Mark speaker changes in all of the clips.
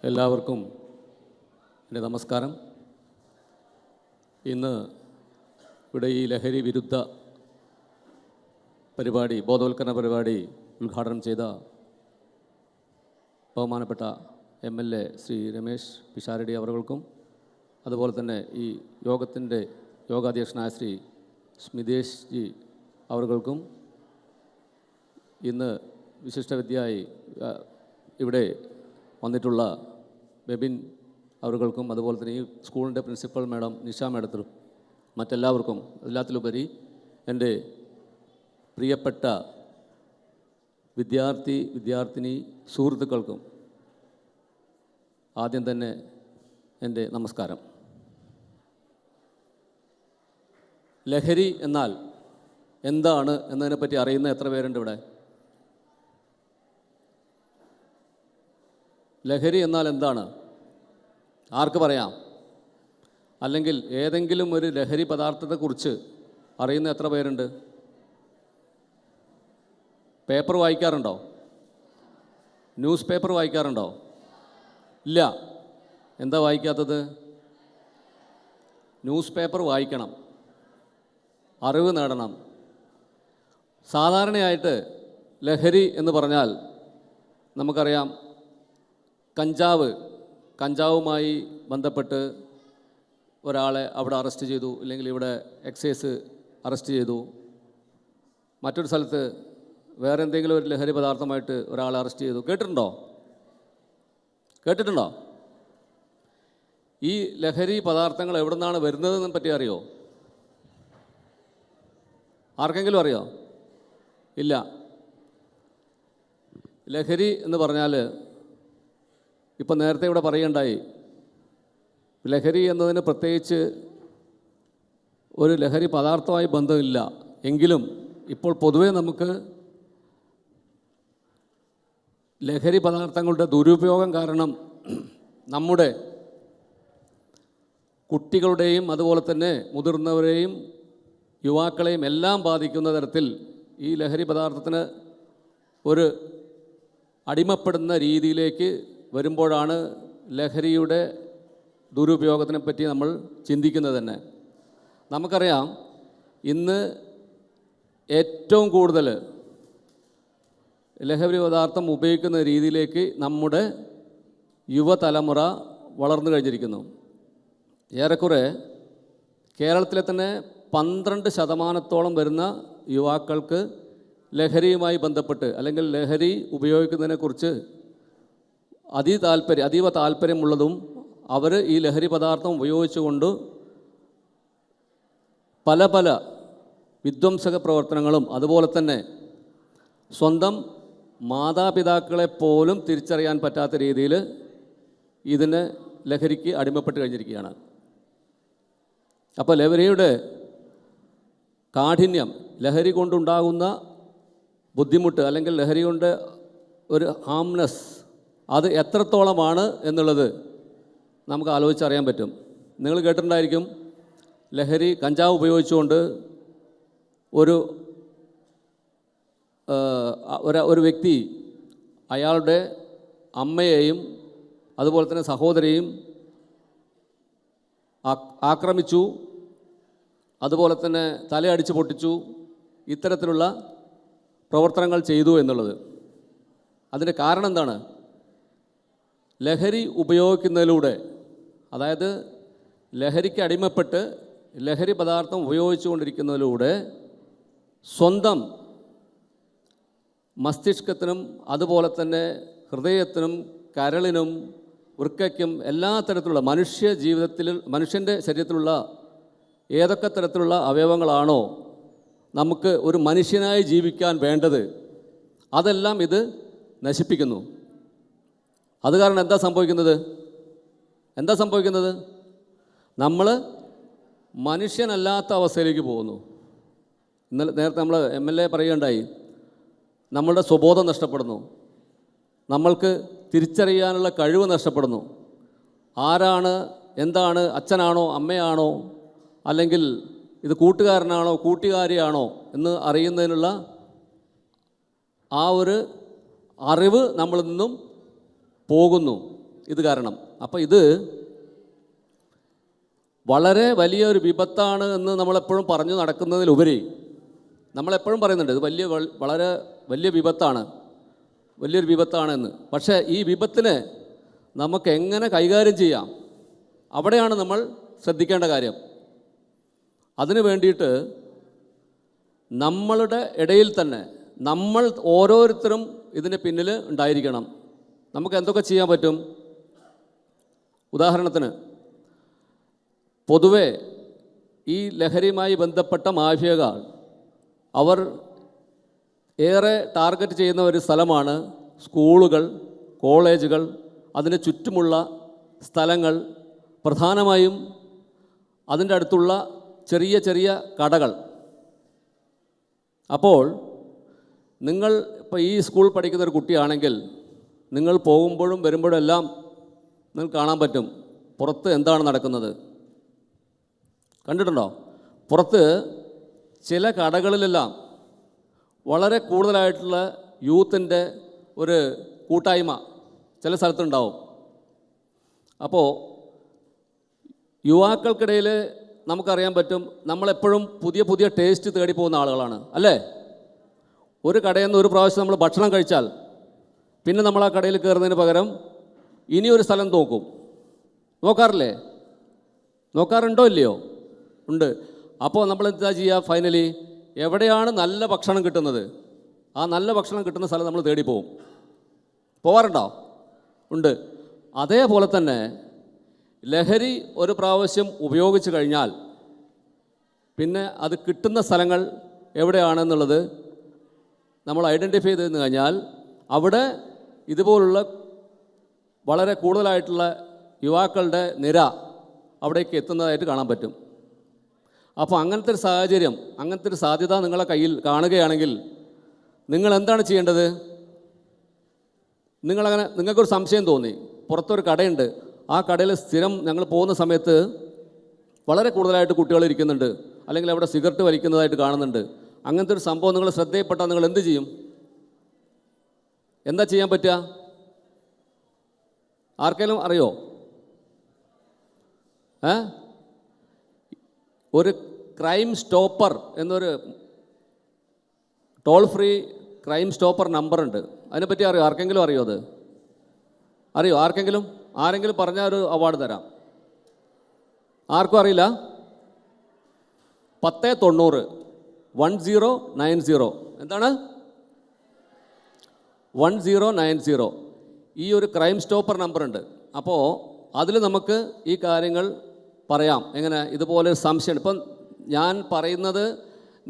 Speaker 1: എല്ലാവർക്കും എൻ്റെ നമസ്കാരം. ഇന്ന് ഇവിടെ ഈ ലഹരി വിരുദ്ധ പരിപാടി, ബോധവൽക്കരണ പരിപാടി ഉദ്ഘാടനം ചെയ്ത ബഹുമാനപ്പെട്ട MLA ശ്രീ രമേശ് പിഷാരടി അവർക്കും, അതുപോലെ തന്നെ ഈ യോഗാധ്യക്ഷനായ ശ്രീ സ്മിതേഷ് ജി അവർക്കും, ഇന്ന് വിശിഷ്ടവിദ്യയായി ഇവിടെ വന്നിട്ടുള്ള ബെബിൻ അവർക്കും, അതുപോലെ തന്നെ ഈ സ്കൂളിൻ്റെ പ്രിൻസിപ്പൽ മാഡം നിഷ മാഡത്തിനും, മറ്റെല്ലാവർക്കും, എല്ലാത്തിലുപരി എൻ്റെ പ്രിയപ്പെട്ട വിദ്യാർത്ഥിനി സുഹൃത്തുക്കൾക്കും ആദ്യം തന്നെ എൻ്റെ നമസ്കാരം. ലഹരി എന്നാൽ എന്താണ് എന്നതിനെപ്പറ്റി അറിയുന്ന എത്ര പേരുണ്ട് ഇവിടെ? ലഹരി എന്നാൽ എന്താണ്? ആർക്ക് പറയാം? അല്ലെങ്കിൽ ഏതെങ്കിലും ഒരു ലഹരി പദാർത്ഥത്തെക്കുറിച്ച് അറിയുന്ന എത്ര പേരുണ്ട്? പേപ്പർ വായിക്കാറുണ്ടോ? ന്യൂസ് പേപ്പർ വായിക്കാറുണ്ടോ? ഇല്ല. എന്താ വായിക്കാത്തത്? ന്യൂസ് പേപ്പർ വായിക്കണം, അറിവ് നേടണം. സാധാരണയായിട്ട് ലഹരി എന്ന് പറഞ്ഞാൽ നമുക്കറിയാം, കഞ്ചാവുമായി ബന്ധപ്പെട്ട് ഒരാളെ അവിടെ അറസ്റ്റ് ചെയ്തു, ഇല്ലെങ്കിൽ ഇവിടെ എക്സൈസ് അറസ്റ്റ് ചെയ്തു. മറ്റൊരു സ്ഥലത്ത് വേറെ എന്തെങ്കിലും ഒരു ലഹരി പദാർത്ഥമായിട്ട് ഒരാളെ അറസ്റ്റ് ചെയ്തു. കേട്ടിട്ടുണ്ടോ? ഈ ലഹരി പദാർത്ഥങ്ങൾ എവിടെ നിന്നാണ് വരുന്നതെന്ന് പറ്റി അറിയോ? ആർക്കെങ്കിലും അറിയോ? ഇല്ല. ലഹരി എന്ന് പറഞ്ഞാൽ ഇപ്പം നേരത്തെ ഇവിടെ പറയുകയുണ്ടായി, ലഹരി എന്നതിന് പ്രത്യേകിച്ച് ഒരു ലഹരി പദാർത്ഥമായി ബന്ധമില്ല. എങ്കിലും ഇപ്പോൾ പൊതുവേ നമുക്ക് ലഹരി പദാർത്ഥങ്ങളുടെ ദുരുപയോഗം കാരണം നമ്മുടെ കുട്ടികളുടെയും അതുപോലെ തന്നെ മുതിർന്നവരെയും യുവാക്കളെയും എല്ലാം ബാധിക്കുന്ന തരത്തിൽ ഈ ലഹരി പദാർത്ഥത്തിന് ഒരു അടിമപ്പെടുന്ന രീതിയിലേക്ക് വരുമ്പോഴാണ് ലഹരിയുടെ ദുരുപയോഗത്തിനെ പറ്റി നമ്മൾ ചിന്തിക്കുന്നത് തന്നെ. നമുക്കറിയാം, ഇന്ന് ഏറ്റവും കൂടുതൽ ലഹരി പദാർത്ഥം ഉപയോഗിക്കുന്ന രീതിയിലേക്ക് നമ്മുടെ യുവതലമുറ വളർന്നു കഴിഞ്ഞിരിക്കുന്നു. ഏറെക്കുറെ കേരളത്തിലെ തന്നെ 12% വരുന്ന യുവാക്കൾക്ക് ലഹരിയുമായി ബന്ധപ്പെട്ട് അല്ലെങ്കിൽ ലഹരി ഉപയോഗിക്കുന്നതിനെക്കുറിച്ച് അതീവ താല്പര്യമുള്ളതും അവർ ഈ ലഹരി പദാർത്ഥം ഉപയോഗിച്ചുകൊണ്ട് പല വിധ്വംസക പ്രവർത്തനങ്ങളും അതുപോലെ തന്നെ സ്വന്തം മാതാപിതാക്കളെ പോലും തിരിച്ചറിയാൻ പറ്റാത്ത രീതിയിൽ ലഹരിക്ക് അടിമപ്പെട്ട് കഴിഞ്ഞിരിക്കുകയാണ്. അപ്പോൾ ലഹരിയുടെ കാഠിന്യം, ലഹരി കൊണ്ടുണ്ടാകുന്ന ബുദ്ധിമുട്ട് അല്ലെങ്കിൽ ലഹരി കൊണ്ട് ഒരു ഹാംനെസ്, അത് എത്രത്തോളമാണ് എന്നുള്ളത് നമുക്ക് ആലോചിച്ചറിയാൻ പറ്റും. നിങ്ങൾ കേട്ടിട്ടുണ്ടായിരിക്കും, കഞ്ചാവ് ഉപയോഗിച്ചുകൊണ്ട് ഒരു വ്യക്തി അയാളുടെ അമ്മയെയും അതുപോലെ തന്നെ സഹോദരിയെയും ആക്രമിച്ചു, അതുപോലെ തന്നെ തലയടിച്ച് പൊട്ടിച്ചു. ഇത്തരത്തിലുള്ള പ്രവർത്തനങ്ങൾ ചെയ്തു എന്നുള്ളത്. അതിൻ്റെ കാരണം എന്താണ്? ലഹരി ഉപയോഗിക്കുന്നതിലൂടെ, അതായത് ലഹരിക്ക് അടിമപ്പെട്ട് ലഹരി പദാർത്ഥം ഉപയോഗിച്ചുകൊണ്ടിരിക്കുന്നതിലൂടെ സ്വന്തം മസ്തിഷ്കത്തിനും അതുപോലെ തന്നെ ഹൃദയത്തിനും കരളിനും വൃക്കയ്ക്കും എല്ലാ തരത്തിലുള്ള മനുഷ്യൻ്റെ ശരീരത്തിലുള്ള ഏതൊക്കെ തരത്തിലുള്ള അവയവങ്ങളാണോ നമുക്ക് ഒരു മനുഷ്യനായി ജീവിക്കാൻ വേണ്ടത്, അതെല്ലാം ഇത് നശിപ്പിക്കുന്നു. അത് കാരണം എന്താ സംഭവിക്കുന്നത്? നമ്മൾ മനുഷ്യനല്ലാത്ത അവസ്ഥയിലേക്ക് പോകുന്നു. നേരത്തെ നമ്മൾ MLA പറയുകയുണ്ടായി, നമ്മളുടെ സ്വബോധം നഷ്ടപ്പെടുന്നു, നമ്മൾക്ക് തിരിച്ചറിയാനുള്ള കഴിവ് നഷ്ടപ്പെടുന്നു. ആരാണ്, എന്താണ്, അച്ഛനാണോ അമ്മയാണോ അല്ലെങ്കിൽ ഇത് കൂട്ടുകാരനാണോ കൂട്ടുകാരിയാണോ എന്ന് അറിയുന്നതിനുള്ള ആ ഒരു അറിവ് നമ്മളിൽ നിന്നും പോകുന്നു. ഇത് കാരണം. അപ്പോൾ ഇത് വളരെ വലിയൊരു വിപത്താണ് എന്ന് നമ്മളെപ്പോഴും പറഞ്ഞു നടക്കുന്നതിലുപരി നമ്മളെപ്പോഴും പറയുന്നുണ്ട് ഇത് വളരെ വലിയ വിപത്താണ്, വലിയൊരു വിപത്താണെന്ന്. പക്ഷേ ഈ വിപത്തിനെ നമുക്ക് എങ്ങനെ കൈകാര്യം ചെയ്യാം, അവിടെയാണ് നമ്മൾ ശ്രദ്ധിക്കേണ്ട കാര്യം. അതിനു വേണ്ടിയിട്ട് നമ്മളുടെ ഇടയിൽ തന്നെ നമ്മൾ ഓരോരുത്തരും ഇതിന് പിന്നിൽ ഉണ്ടായിരിക്കണം. നമുക്ക് എന്തൊക്കെ ചെയ്യാൻ പറ്റും? ഉദാഹരണത്തിന്, പൊതുവെ ഈ ലഹരിയുമായി ബന്ധപ്പെട്ട മാഫിയകൾ അവർ ഏറെ ടാർഗറ്റ് ചെയ്യുന്ന ഒരു സ്ഥലമാണ് സ്കൂളുകൾ, കോളേജുകൾ, അതിന് ചുറ്റുമുള്ള സ്ഥലങ്ങൾ, പ്രധാനമായും അതിൻ്റെ അടുത്തുള്ള ചെറിയ ചെറിയ കടകൾ. അപ്പോൾ നിങ്ങൾ ഇപ്പോൾ ഈ സ്കൂൾ പഠിക്കുന്ന ഒരു കുട്ടിയാണെങ്കിൽ നിങ്ങൾ പോകുമ്പോഴും വരുമ്പോഴും എല്ലാം നിങ്ങൾക്ക് കാണാൻ പറ്റും പുറത്ത് എന്താണ് നടക്കുന്നത്. കണ്ടിട്ടുണ്ടോ? പുറത്ത് ചില കടകളിലെല്ലാം വളരെ കൂടുതലായിട്ടുള്ള യൂത്തിൻ്റെ ഒരു കൂട്ടായ്മ ചില സ്ഥലത്തുണ്ടാവും. അപ്പോൾ യുവാക്കൾക്കിടയിൽ നമുക്കറിയാൻ പറ്റും, നമ്മളെപ്പോഴും പുതിയ പുതിയ ടേസ്റ്റ് തേടി പോകുന്ന ആളുകളാണ്, അല്ലേ? ഒരു കടയിൽ നിന്ന് ഒരു പ്രാവശ്യം നമ്മൾ ഭക്ഷണം കഴിച്ചാൽ പിന്നെ നമ്മൾ ആ കടയിൽ കയറുന്നതിന് പകരം ഇനിയൊരു സ്ഥലം നോക്കും. നോക്കാറില്ലേ? നോക്കാറുണ്ടോ ഇല്ലയോ? ഉണ്ട്. അപ്പോൾ നമ്മൾ എന്താ ചെയ്യുക? ഫൈനലി എവിടെയാണ് നല്ല ഭക്ഷണം കിട്ടുന്നത്, ആ നല്ല ഭക്ഷണം കിട്ടുന്ന സ്ഥലം നമ്മൾ തേടി പോവും. പോവാറുണ്ടോ? ഉണ്ട്. അതേപോലെ തന്നെ ലഹരി ഒരു പ്രാവശ്യം ഉപയോഗിച്ച് കഴിഞ്ഞാൽ പിന്നെ അത് കിട്ടുന്ന സ്ഥലങ്ങൾ എവിടെയാണെന്നുള്ളത് നമ്മൾ ഐഡൻറ്റിഫൈ ചെയ്ത് കഴിഞ്ഞാൽ അവിടെ ഇതുപോലുള്ള വളരെ കൂടുതലായിട്ടുള്ള യുവാക്കളുടെ നിര അവിടേക്ക് എത്തുന്നതായിട്ട് കാണാൻ പറ്റും. അപ്പോൾ അങ്ങനത്തെ ഒരു സാഹചര്യം, അങ്ങനത്തെ ഒരു സാധ്യത നിങ്ങളെ കയ്യിൽ കാണുകയാണെങ്കിൽ നിങ്ങൾ എന്താണ് ചെയ്യേണ്ടത്? നിങ്ങൾക്കൊരു സംശയം തോന്നി, പുറത്തൊരു കടയുണ്ട്, ആ കടയിൽ സ്ഥിരം ഞങ്ങൾ പോകുന്ന സമയത്ത് വളരെ കൂടുതലായിട്ട് കുട്ടികൾ ഇരിക്കുന്നുണ്ട്, അല്ലെങ്കിൽ അവിടെ സിഗരറ്റ് വലിക്കുന്നതായിട്ട് കാണുന്നുണ്ട്. അങ്ങനത്തെ ഒരു സംഭവം നിങ്ങൾ ശ്രദ്ധയിൽപ്പെട്ടാൽ നിങ്ങൾ എന്ത് ചെയ്യും? എന്താ ചെയ്യാൻ പറ്റുക? ആർക്കെങ്കിലും അറിയോ? ഒരു ക്രൈം സ്റ്റോപ്പർ എന്നൊരു ടോൾ ഫ്രീ ക്രൈം സ്റ്റോപ്പർ നമ്പറുണ്ട്. അതിനെപ്പറ്റി അറിയോ? ആർക്കെങ്കിലും അറിയോ? അത് അറിയോ? ആരെങ്കിലും പറഞ്ഞാൽ ഒരു അവാർഡ് തരാം. ആർക്കും അറിയില്ല? 1090 1090. എന്താണ്? 1090. ഈ ഒരു ക്രൈം സ്റ്റോപ്പർ നമ്പറുണ്ട്. അപ്പോൾ അതിൽ നമുക്ക് ഈ കാര്യങ്ങൾ പറയാം. എങ്ങനെ? ഇതുപോലെ സംശയം. ഇപ്പം ഞാൻ പറയുന്നത്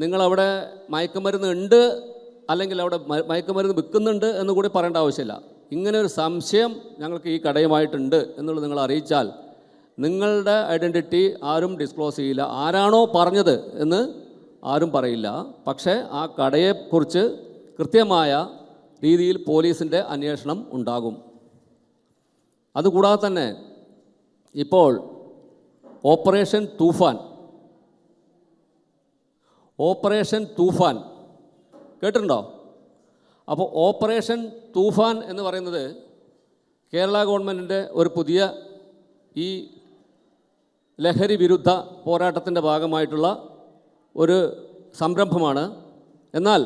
Speaker 1: നിങ്ങളവിടെ മയക്കുമരുന്ന് ഉണ്ട്, അല്ലെങ്കിൽ അവിടെ മയക്കുമരുന്ന് വിൽക്കുന്നുണ്ട് എന്ന് കൂടി പറയേണ്ട ആവശ്യമില്ല. ഇങ്ങനെ ഒരു സംശയം ഞങ്ങൾക്ക് ഈ കടയുമായിട്ടുണ്ട് എന്നുള്ളത് നിങ്ങൾ അറിയിച്ചാൽ നിങ്ങളുടെ ഐഡൻറ്റിറ്റി ആരും ഡിസ്ക്ലോസ് ചെയ്യില്ല. ആരാണോ പറഞ്ഞത് എന്ന് ആരും പറയില്ല. പക്ഷേ ആ കടയെക്കുറിച്ച് കൃത്യമായ രീതിയിൽ പോലീസിൻ്റെ അന്വേഷണം ഉണ്ടാകും. അതുകൂടാതെ തന്നെ ഇപ്പോൾ ഓപ്പറേഷൻ തൂഫാൻ കേട്ടിട്ടുണ്ടോ? അപ്പോൾ ഓപ്പറേഷൻ തൂഫാൻ എന്ന് പറയുന്നത് കേരള ഗവൺമെൻറ്റിൻ്റെ ഒരു പുതിയ ഈ ലഹരി വിരുദ്ധ പോരാട്ടത്തിൻ്റെ ഭാഗമായിട്ടുള്ള ഒരു സംരംഭമാണ്. എന്നാൽ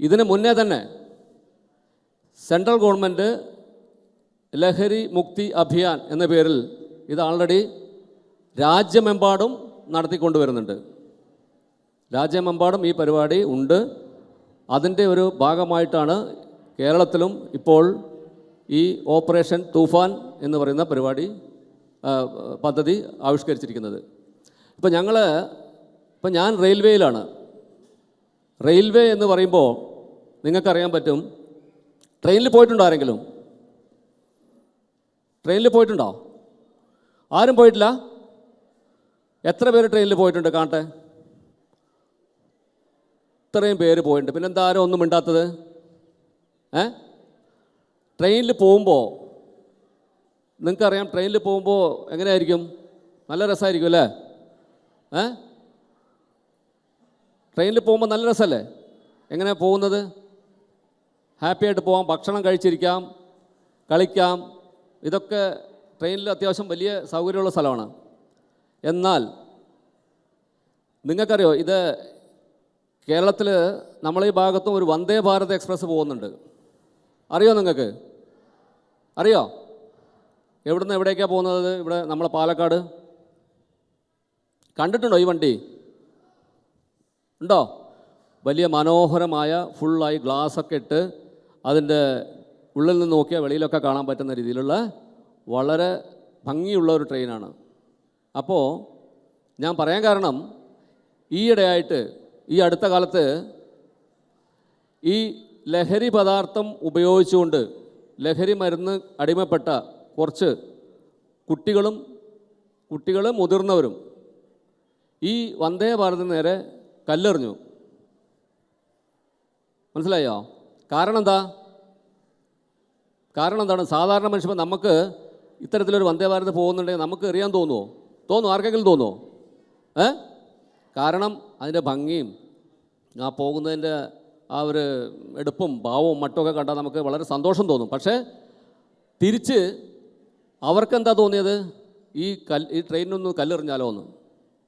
Speaker 1: ഇതിന് മുന്നേ തന്നെ സെൻട്രൽ ഗവൺമെൻറ് ലഹരി മുക്തി അഭിയാൻ എന്ന പേരിൽ ഇത് ആൾറെഡി രാജ്യമെമ്പാടും നടത്തിക്കൊണ്ടുവരുന്നുണ്ട്. രാജ്യമെമ്പാടും ഈ പരിപാടി ഉണ്ട്. അതിൻ്റെ ഒരു ഭാഗമായിട്ടാണ് കേരളത്തിലും ഇപ്പോൾ ഈ ഓപ്പറേഷൻ തൂഫാൻ എന്ന് പറയുന്ന പദ്ധതി ആവിഷ്കരിച്ചിരിക്കുന്നത്. ഇപ്പം ഞാൻ റെയിൽവേയിലാണ്. റെയിൽവേ എന്ന് പറയുമ്പോൾ നിങ്ങൾക്കറിയാൻ പറ്റും, ട്രെയിനിൽ പോയിട്ടുണ്ടോ? ആരെങ്കിലും ട്രെയിനിൽ പോയിട്ടുണ്ടോ? ആരും പോയിട്ടില്ല? എത്ര പേര് ട്രെയിനിൽ പോയിട്ടുണ്ട്? കാണട്ടെ. ഇത്രയും പേര് പോയിട്ടുണ്ട്. പിന്നെന്താ ആരും ഒന്നും മിണ്ടാത്തത്? ട്രെയിനിൽ പോകുമ്പോൾ നിങ്ങൾക്കറിയാം, ട്രെയിനിൽ പോകുമ്പോൾ എങ്ങനെയായിരിക്കും? നല്ല രസമായിരിക്കും അല്ലേ? ട്രെയിനിൽ പോകുമ്പോൾ നല്ല രസമല്ലേ? എങ്ങനെയാണ് പോകുന്നത്? ഹാപ്പി ആയിട്ട് പോകാം, ഭക്ഷണം കഴിച്ചിരിക്കാം, കളിക്കാം, ഇതൊക്കെ ട്രെയിനിൽ അത്യാവശ്യം വലിയ സൗകര്യമുള്ള സ്ഥലമാണ്. എന്നാൽ നിങ്ങൾക്കറിയോ, ഇത് കേരളത്തിൽ നമ്മളീ ഭാഗത്തും ഒരു വന്ദേ ഭാരത് എക്സ്പ്രസ് പോകുന്നുണ്ട്. അറിയോ നിങ്ങൾക്ക്? അറിയോ? എവിടുന്ന് എവിടേക്കാണ് പോകുന്നത്? ഇവിടെ നമ്മളെ പാലക്കാട്. കണ്ടിട്ടുണ്ടോ ഈ വണ്ടി? ഉണ്ടോ? വലിയ മനോഹരമായ ഫുള്ളായി ഗ്ലാസ്സൊക്കെ ഇട്ട് അതിൻ്റെ ഉള്ളിൽ നിന്ന് നോക്കിയാൽ വെളിയിലൊക്കെ കാണാൻ പറ്റുന്ന രീതിയിലുള്ള വളരെ ഭംഗിയുള്ള ഒരു ട്രെയിനാണ്. അപ്പോൾ ഞാൻ പറയാൻ കാരണം, ഈയിടെയായിട്ട് ഈ അടുത്ത കാലത്ത് ഈ ലഹരി പദാർത്ഥം ഉപയോഗിച്ചുകൊണ്ട് ലഹരി മരുന്ന് അടിമപ്പെട്ട കുറച്ച് കുട്ടികളും മുതിർന്നവരും ഈ വന്ദേ ഭാരതിന് നേരെ കല്ലെറിഞ്ഞു. മനസ്സിലായോ? കാരണം എന്താണ്? സാധാരണ മനുഷ്യൻ നമുക്ക് ഇത്തരത്തിലൊരു വന്ദേ ഭാരത് പോകുന്നുണ്ടെങ്കിൽ നമുക്ക് എറിയാൻ തോന്നുമോ? ആർക്കെങ്കിലും തോന്നുമോ? കാരണം അതിൻ്റെ ഭംഗിയും ആ പോകുന്നതിൻ്റെ ആ ഒരു എടുപ്പും ഭാവവും മട്ടുമൊക്കെ കണ്ടാൽ നമുക്ക് വളരെ സന്തോഷം തോന്നും. പക്ഷേ തിരിച്ച് അവർക്കെന്താ തോന്നിയത്? ഈ ട്രെയിനിനൊന്ന് കല്ലെറിഞ്ഞാലോ എന്ന്.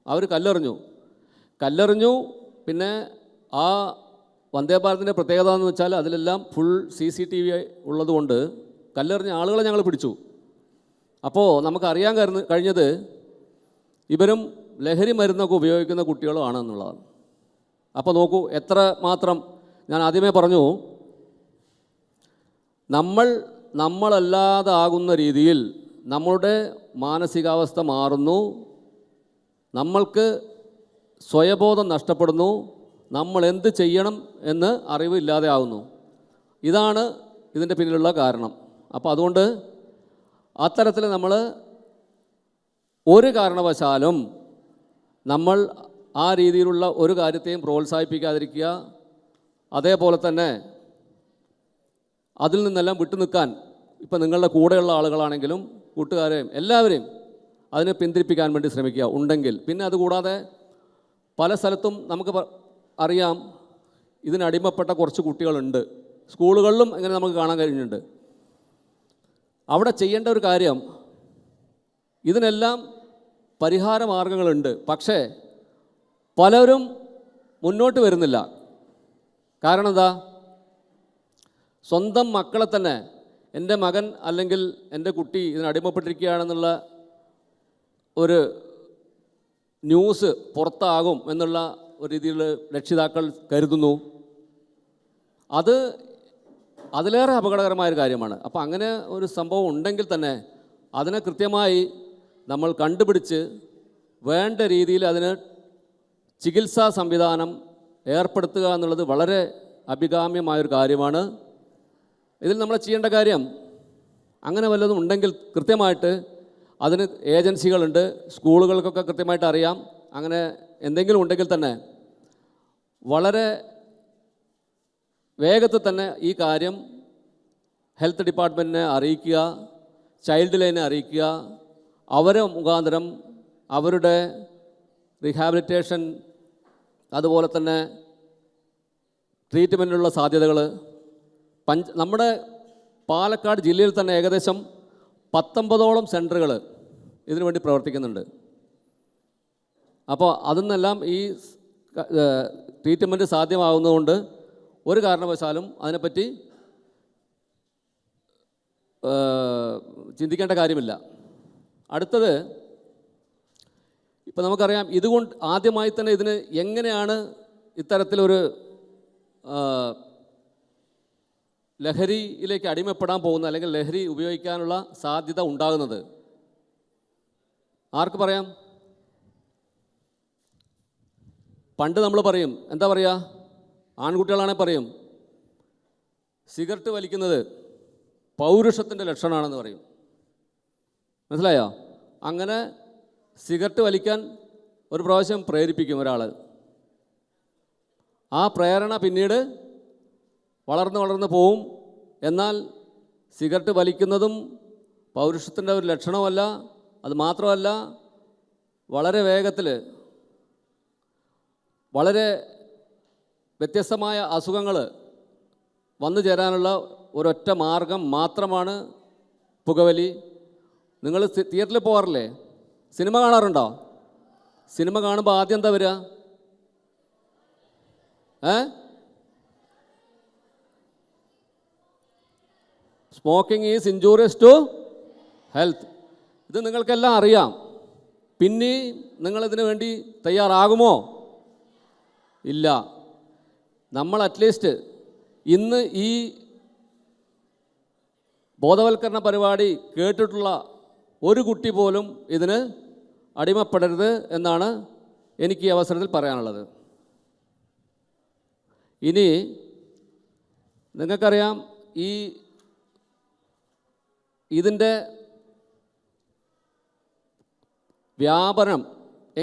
Speaker 1: അവർ കല്ലെറിഞ്ഞു. പിന്നെ ആ വന്ദേ ഭാരതിൻ്റെ പ്രത്യേകത എന്ന് വെച്ചാൽ അതിലെല്ലാം ഫുൾ CCTV ഉള്ളതുകൊണ്ട് കല്ലെറിഞ്ഞ ആളുകളെ ഞങ്ങൾ പിടിച്ചു. അപ്പോൾ നമുക്കറിയാൻ കഴിഞ്ഞത് ഇവരും ലഹരി മരുന്നൊക്കെ ഉപയോഗിക്കുന്ന കുട്ടികളുമാണ് എന്നുള്ളതാണ്. അപ്പോൾ നോക്കൂ എത്ര മാത്രം. ഞാൻ ആദ്യമേ പറഞ്ഞു, നമ്മളല്ലാതാകുന്ന രീതിയിൽ നമ്മളുടെ മാനസികാവസ്ഥ മാറുന്നു, നമ്മൾക്ക് സ്വയബോധം നഷ്ടപ്പെടുന്നു, നമ്മൾ എന്ത് ചെയ്യണം എന്ന് അറിവില്ലാതെ ആകുന്നു. ഇതാണ് ഇതിൻ്റെ പിന്നിലുള്ള കാരണം. അപ്പോൾ അതുകൊണ്ട് അത്തരത്തിൽ നമ്മൾ ഒരു കാരണവശാലും നമ്മൾ ആ രീതിയിലുള്ള ഒരു കാര്യത്തെയും പ്രോത്സാഹിപ്പിക്കാതിരിക്കുക. അതേപോലെ തന്നെ അതിൽ നിന്നെല്ലാം വിട്ടുനിൽക്കാൻ ഇപ്പം നിങ്ങളുടെ കൂടെയുള്ള ആളുകളാണെങ്കിലും കൂട്ടുകാരെയും എല്ലാവരെയും അതിനെ പിന്തിരിപ്പിക്കാൻ വേണ്ടി ശ്രമിക്കുക ഉണ്ടെങ്കിൽ. പിന്നെ അതുകൂടാതെ പല സ്ഥലത്തും നമുക്ക് അറിയാം ഇതിനടിമപ്പെട്ട കുറച്ച് കുട്ടികളുണ്ട്. സ്കൂളുകളിലും ഇങ്ങനെ നമുക്ക് കാണാൻ കഴിഞ്ഞിട്ടുണ്ട്. അവിടെ ചെയ്യേണ്ട ഒരു കാര്യം, ഇതിനെല്ലാം പരിഹാര മാർഗങ്ങളുണ്ട്. പക്ഷേ പലരും മുന്നോട്ട് വരുന്നില്ല. കാരണം എന്താ? സ്വന്തം മക്കളെ തന്നെ എൻ്റെ മകൻ അല്ലെങ്കിൽ എൻ്റെ കുട്ടി ഇതിനടിമപ്പെട്ടിരിക്കുകയാണെന്നുള്ള ഒരു ന്യൂസ് പുറത്താകും എന്നുള്ള ഒരു രീതിയിൽ രക്ഷിതാക്കൾ കരുതുന്നു. അതിലേറെ അപകടകരമായൊരു കാര്യമാണ്. അപ്പോൾ അങ്ങനെ ഒരു സംഭവം ഉണ്ടെങ്കിൽ തന്നെ അതിനെ കൃത്യമായി നമ്മൾ കണ്ടുപിടിച്ച് വേണ്ട രീതിയിൽ അതിന് ചികിത്സാ സംവിധാനം ഏർപ്പെടുത്തുക എന്നുള്ളത് വളരെ അഭികാമ്യമായൊരു കാര്യമാണ്. ഇതിൽ നമ്മൾ ചെയ്യേണ്ട കാര്യം, അങ്ങനെ വല്ലതും ഉണ്ടെങ്കിൽ കൃത്യമായിട്ട് അതിന് ഏജൻസികളുണ്ട്, സ്കൂളുകൾക്കൊക്കെ കൃത്യമായിട്ട് അറിയാം. അങ്ങനെ എന്തെങ്കിലും ഉണ്ടെങ്കിൽ തന്നെ വളരെ വേഗത്തിൽ തന്നെ ഈ കാര്യം ഹെൽത്ത് ഡിപ്പാർട്ട്മെൻറ്റിനെ അറിയിക്കുക, ചൈൽഡ് ലൈനെ അറിയിക്കുക. അവരെ മുഖാന്തരം അവരുടെ റീഹാബിലിറ്റേഷൻ അതുപോലെ തന്നെ ട്രീറ്റ്മെൻറ്റിനുള്ള സാധ്യതകൾ നമ്മുടെ പാലക്കാട് ജില്ലയിൽ തന്നെ ഏകദേശം 19ഓളം സെൻറ്ററുകൾ ഇതിനു വേണ്ടി പ്രവർത്തിക്കുന്നുണ്ട്. അപ്പോൾ അതിൽ നിന്നെല്ലാം ഈ ട്രീറ്റ്മെൻറ്റ് സാധ്യമാകുന്നതുകൊണ്ട് ഒരു കാരണവശാലും അതിനെപ്പറ്റി ചിന്തിക്കേണ്ട കാര്യമില്ല. അടുത്തത്, ഇപ്പോൾ നമുക്കറിയാം, ഇതുകൊണ്ട് ആദ്യമായി തന്നെ ഇതിന് എങ്ങനെയാണ് ഇത്തരത്തിലൊരു ലഹരിയിലേക്ക് അടിമപ്പെടാൻ പോകുന്നത് അല്ലെങ്കിൽ ലഹരി ഉപയോഗിക്കാനുള്ള സാധ്യത ഉണ്ടാകുന്നത് ആർക്ക് പറയാം? പണ്ട് നമ്മൾ പറയും, എന്താ പറയുക, ആൺകുട്ടികളാണെങ്കിൽ പറയും സിഗരറ്റ് വലിക്കുന്നത് പൗരുഷത്തിൻ്റെ ലക്ഷണമാണെന്ന് പറയും. മനസ്സിലായോ? അങ്ങനെ സിഗരറ്റ് വലിക്കാൻ ഒരു പ്രാവശ്യം പ്രേരിപ്പിക്കും ഒരാൾ. ആ പ്രേരണ പിന്നീട് വളർന്ന് പോവും. എന്നാൽ സിഗരറ്റ് വലിക്കുന്നതും പൗരുഷത്തിൻ്റെ ഒരു ലക്ഷണമല്ല. അത് മാത്രമല്ല, വളരെ വേഗത്തിൽ വളരെ വ്യത്യസ്തമായ അസുഖങ്ങൾ വന്നു ചേരാനുള്ള ഒരൊറ്റ മാർഗം മാത്രമാണ് പുകവലി. നിങ്ങൾ തിയേറ്ററിൽ പോകാറില്ലേ? സിനിമ കാണാറുണ്ടോ? സിനിമ കാണുമ്പോൾ ആദ്യം എന്താ വരിക? Smoking is injurious to health. ഇത് നിങ്ങൾക്കെല്ലാം അറിയാം. പിന്നെ നിങ്ങളിതിനു വേണ്ടി തയ്യാറാകുമോ? ഇല്ല. നമ്മൾ അറ്റ്ലീസ്റ്റ് ഇന്ന് ഈ ബോധവൽക്കരണ പരിപാടി കേട്ടിട്ടുള്ള ഒരു കുട്ടി പോലും ഇതിന് അടിമപ്പെടരുത് എന്നാണ് എനിക്ക് ഈ അവസരത്തിൽ പറയാനുള്ളത്. ഇനി നിങ്ങൾക്കറിയാം ഇതിൻ്റെ വ്യാപനം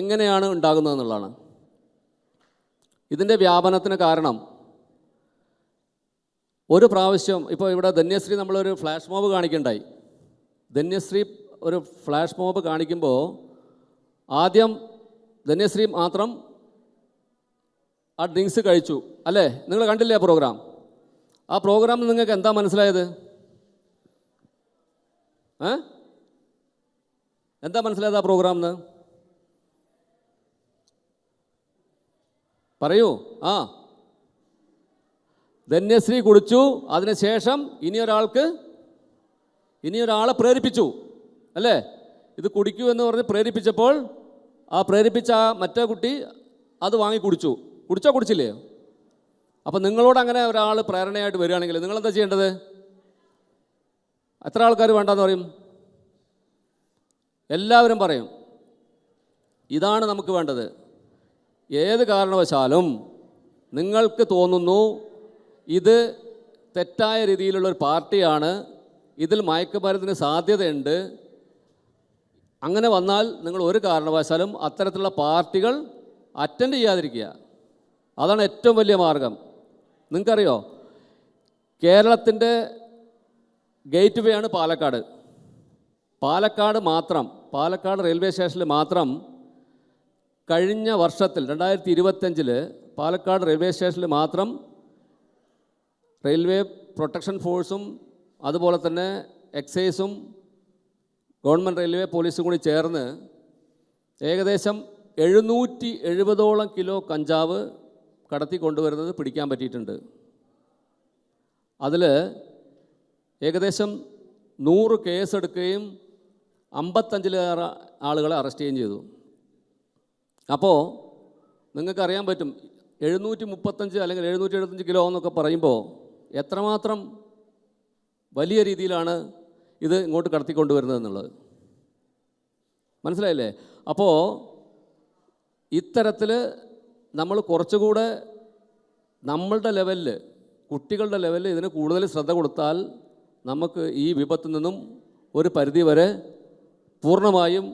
Speaker 1: എങ്ങനെയാണ് ഉണ്ടാകുന്നതെന്നുള്ളതാണ്. ഇതിൻ്റെ വ്യാപനത്തിന് കാരണം ഒരു പ്രാവശ്യം ഇപ്പോൾ ഇവിടെ ധന്യശ്രീ നമ്മളൊരു ഫ്ലാഷ് മോബ് കാണിക്കണ്ടായി. ധന്യശ്രീ ഒരു ഫ്ലാഷ് മോബ് കാണിക്കുമ്പോൾ ആദ്യം ധന്യശ്രീ മാത്രം ആ ഡ്രിങ്ക്സ് കഴിച്ചു അല്ലേ? നിങ്ങൾ കണ്ടില്ലേ ആ പ്രോഗ്രാം? ആ പ്രോഗ്രാമിൽ നിങ്ങൾക്ക് എന്താ മനസ്സിലായത്? എന്താ മനസ്സിലായത് ആ പ്രോഗ്രാമിന്? പറയൂ. ധന്യശ്രീ കുടിച്ചു, അതിനുശേഷം ഇനിയൊരാളെ പ്രേരിപ്പിച്ചു അല്ലേ? ഇത് കുടിക്കൂ എന്ന് പറഞ്ഞ് പ്രേരിപ്പിച്ചപ്പോൾ ആ പ്രേരിപ്പിച്ച മറ്റേ കുട്ടി അത് വാങ്ങി കുടിച്ചില്ലേ? അപ്പം നിങ്ങളോട് അങ്ങനെ ഒരാൾ പ്രേരണയായിട്ട് വരികയാണെങ്കിൽ നിങ്ങളെന്താ ചെയ്യേണ്ടത്? എത്ര ആൾക്കാർ വേണ്ടെന്ന് പറയും? എല്ലാവരും പറയും ഇതാണ് നമുക്ക് വേണ്ടത്. ഏത് കാരണവശാലും നിങ്ങൾക്ക് തോന്നുന്നു ഇത് തെറ്റായ രീതിയിലുള്ളൊരു പാർട്ടിയാണ്, ഇതിൽ മയക്കുമരുന്നിന് സാധ്യതയുണ്ട്, അങ്ങനെ വന്നാൽ നിങ്ങൾ ഒരു കാരണവശാലും അത്തരത്തിലുള്ള പാർട്ടികൾ അറ്റൻഡ് ചെയ്യാതിരിക്കുക. അതാണ് ഏറ്റവും വലിയ മാർഗം. നിങ്ങൾക്കറിയോ, കേരളത്തിൻ്റെ ഗേറ്റ് വേ ആണ് പാലക്കാട്. പാലക്കാട് റെയിൽവേ സ്റ്റേഷനിൽ മാത്രം കഴിഞ്ഞ വർഷത്തിൽ 2025 പാലക്കാട് റെയിൽവേ സ്റ്റേഷനിൽ മാത്രം റെയിൽവേ പ്രൊട്ടക്ഷൻ ഫോഴ്സും അതുപോലെ തന്നെ എക്സൈസും ഗവൺമെൻറ് റെയിൽവേ പോലീസും കൂടി ചേർന്ന് ഏകദേശം 770ഓളം കിലോ കഞ്ചാവ് കടത്തി കൊണ്ടുവരുന്നത് പിടിക്കാൻ പറ്റിയിട്ടുണ്ട്. അതിൽ ഏകദേശം 100 കേസെടുക്കുകയും 55-ലേറെ ആളുകളെ അറസ്റ്റ് ചെയ്യുകയും ചെയ്തു. അപ്പോൾ നിങ്ങൾക്കറിയാൻ പറ്റും 735 അല്ലെങ്കിൽ 775 കിലോ എന്നൊക്കെ പറയുമ്പോൾ എത്രമാത്രം വലിയ രീതിയിലാണ് ഇത് ഇങ്ങോട്ട് കടത്തിക്കൊണ്ടുവരുന്നതെന്നുള്ളത് മനസ്സിലായില്ലേ? അപ്പോൾ ഇത്തരത്തിൽ നമ്മൾ കുറച്ചുകൂടെ നമ്മളുടെ ലെവലിൽ, കുട്ടികളുടെ ലെവലിൽ ഇതിന് കൂടുതൽ ശ്രദ്ധ കൊടുത്താൽ നമുക്ക് ഈ വിപത്തിൽ നിന്നും ഒരു പരിധി വരെ പൂർണ്ണമായും